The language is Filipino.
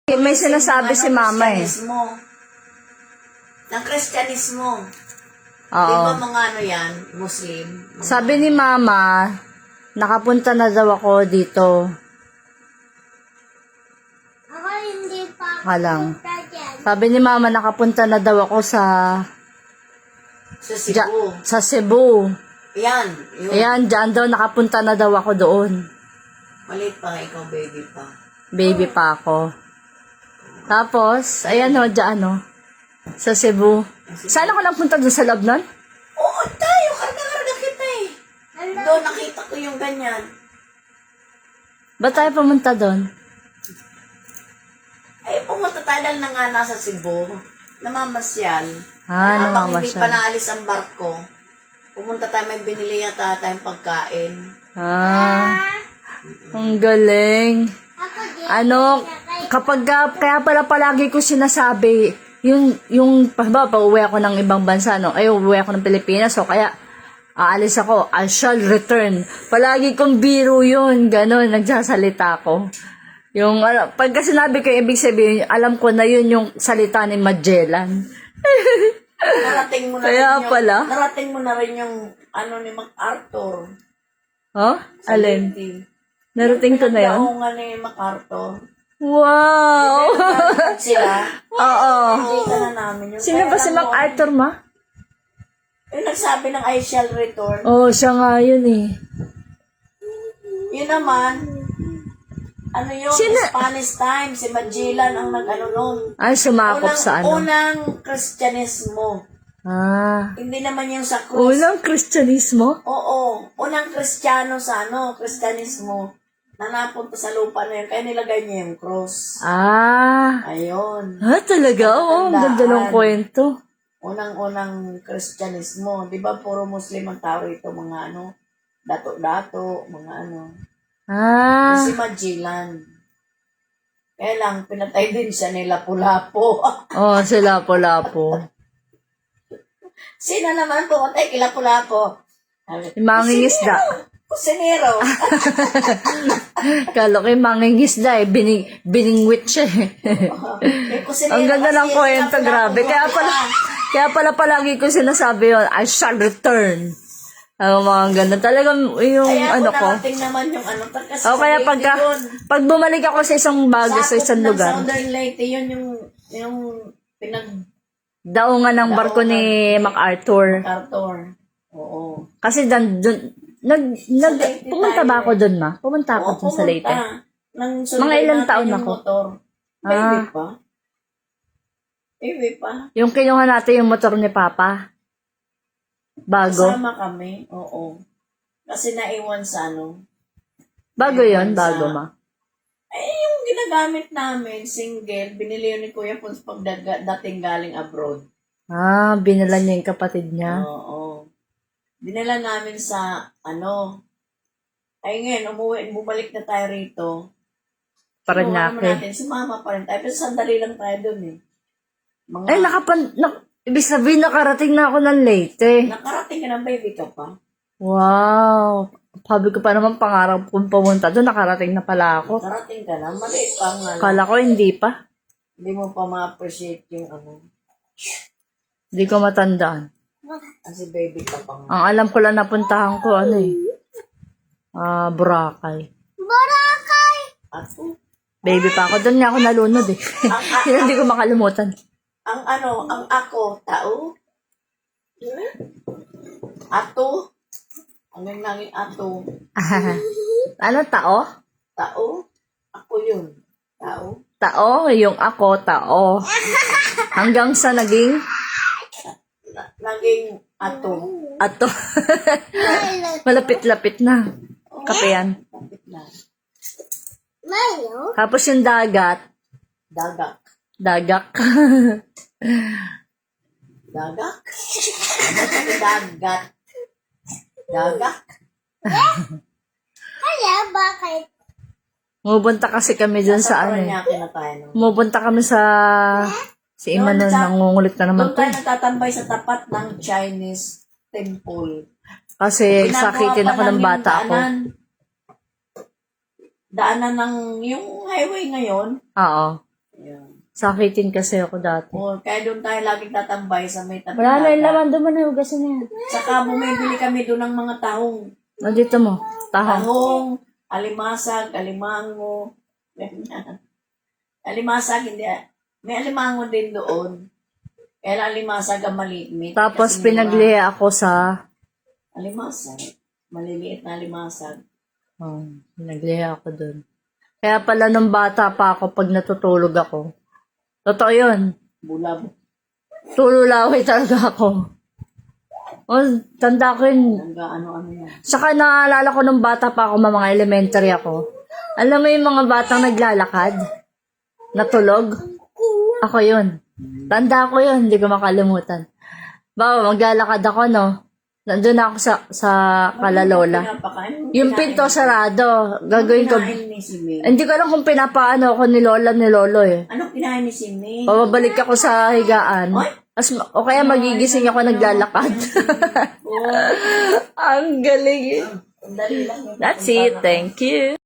May sinasabi si mama eh. Ng Kristyanismo. Oo. Di ba mga ano yan? Muslim? Sabi ni mama, nakapunta na daw ako dito. Ako hindi pa Halang. punta dyan. Sabi ni mama, nakapunta na daw ako sa Sa Cebu. sa Cebu. Yan. Yun. Ayan, dyan daw, nakapunta na daw ako doon. Maliit pa nga ikaw, baby pa. Baby pa ako. Tapos, ayan o, dyan o. Sa Cebu. Saan ako nagpunta doon sa Labnan? Oo, tayo. Karga-karga kita eh. Doon nakita ko yung ganyan. Ba't tayo pumunta doon? Ay, pumunta tayo dahil na nga nasa Cebu. Namamasyal. Ah, Habang hindi pa namamasyal. naalis ang barko, pumunta tayo, may binili yata tayong pagkain. Ah, ang galing. Ako din. Ano, kaya pala palagi ko sinasabi, yung pa uwi ako ng ibang bansa, no? Ay, uwi ako ng Pilipinas, so kaya, aalis ako, I shall return. Palagi kong biro yun, gano'n, nagsasalita ko. Yung, pagka sinabi ko, ibig sabihin, alam ko na yun yung salita ni Magellan. Narating mo na Kaya rin yung, pala. narating mo na rin yung ano ni MacArthur. Oh? Sa Alin? Leyte. Narating ko na yun? Pinagdaungan ni MacArthur. Wow! Pinagdaungan sila. Oo. Nakita na namin yun. Sino Kaya ba si alam mo, MacArthur, ma? yung nagsabi ng I shall return. Oh, siya nga yun eh. Yun naman, ano yun, Sino? Spanish time, si Magellan ang nag-ano nun. Ay, sumakop sa ano. Unang Kristyanismo. Ah. Hindi naman yung sa krus. Unang Kristyanismo? Oo, unang Kristiyano sa Kristyanismo na napunta sa lupa na yun, kaya nilagay niya yung cross. Ah. Ayun. Ah, talaga? Oh, ang ganda ng kwento. Unang-unang Kristyanismo. Di ba puro Muslim ang tao rito, mga dato-dato, mga Ah. Si Magellan. Kaya lang, pinatay din siya ni Lapu-Lapu. Oh, si Lapu-Lapu. Sino naman pumatay kay Lapu-Lapu? Yung mangingisda. Kusinero. Kalo kay mangingisda eh. Biningwit siya eh. May kusinero Ang ganda kasi ng si kwento, Lapu-Lapu grabe. Kaya pala palagi ko sinasabi yun, I shall return. Ang mga ganda. Talagang yung Kaya ano ako ko. narating naman yung kasi O kaya sa Leyte yun. pag bumalik ako sa isang bagay, sa isang ng lugar, Southern Leyte, yun yung daungan ng barko ni MacArthur. MacArthur. Oo. Kasi Leyte pumunta tayo ba ako eh. doon, ma? Pumunta ako Oo, doon sa Leyte. Nang Mga ilang taon ako? Motor. Baby Ah. pa. Baby pa. Yung kinuha natin yung motor ni Papa. Bago. Kasama kami. Oo. Kasi naiwan sa Bago Naiwan yon, bago, sa- ma. Eh, yung ginagamit namin, single, binili yun ni Kuya Pons pag dating galing abroad. Ah, binala niya yung kapatid niya. Oo. Dinala namin sa, ay ngayon, bumalik na tayo rito. Kinuha naman Paranaque. natin, sumama pa rin tayo. Pero sandali lang tayo dun eh. Eh, ibig sabihin, nakarating na ako ng Leyte. Nakarating ka ng baby ka pa. Wow. Sabi ko pa naman, pangarap kong pumunta doon, nakarating na pala ako. Nakarating ka na, maliit pa nga lang. Kala ko hindi pa. Hindi mo pa ma-appreciate yung Hindi ko matandaan. kasi baby ka pa nga. Ang alam ko lang napuntahan ko, Boracay. Boracay! Ako, Baby pa ako. Doon nga ako nalunod eh. Yun, hindi ko makalimutan. ang ako, tao? Ato? Ano yung nanging ato? Ano, tao? Tao? Ako yun. Tao? Tao, yung ako, tao. Hanggang sa naging Naging ato. ato. Malapit-lapit na. Kape yan. Kapit na. Mayo? Tapos yung dagat. Dagak. Dagak. Dagak? Ano sabi dagat? Dagak? Kaya bakit? Mubunta kasi kami dun sa Paranaque na tayo. No? Mubunta kami sa si Imanon, nangungulit na naman Doon to. tayo natatambay sa tapat ng Chinese temple. Kasi Ginagawa sakitin pa ako ng lang bata yung ako. Daanan ng yung highway ngayon. Oo. Sakitin kasi ako dati. O, kaya doon tayo laging tatambay sa may tabi. Wala na yung laman, doon mo na hugasin niya. Saka bumibili kami doon ng mga tahong. O, dito mo. Tahong. Tahong, alimasag, alimango. Ganyan. Alimasag, hindi. May alimango din doon. Kaya lang alimasag ang maliit. Tapos Kasi pinagliha ako sa... alimasag. Maliliit na alimasag. Oh, pinagliha ako doon. Kaya pala nung bata pa ako pag natutulog ako. Totoo yun. Bulab. Tululaway talaga ako. O, tanda ko yun. Ano yan. Saka naalala ko nung bata pa ako, mga elementary ako. Alam mo yung mga batang naglalakad? Natulog? Ako yun. Tanda ko yun, hindi ko makalimutan. Bawa, maglalakad ako, no? Nandun ako sa kalalola. Pinapakain mo? Yung pinto sarado, gagawin ko. Kinain ni si May. Hindi ko alam kung pinapaano ako ni Lola ni Lolo eh. Anong kinain ni si May? Pababalik ako sa higaan. O kaya magigising ako naglalakad. Oh, Ang galing eh. ang dali lang. That's it. Thank you.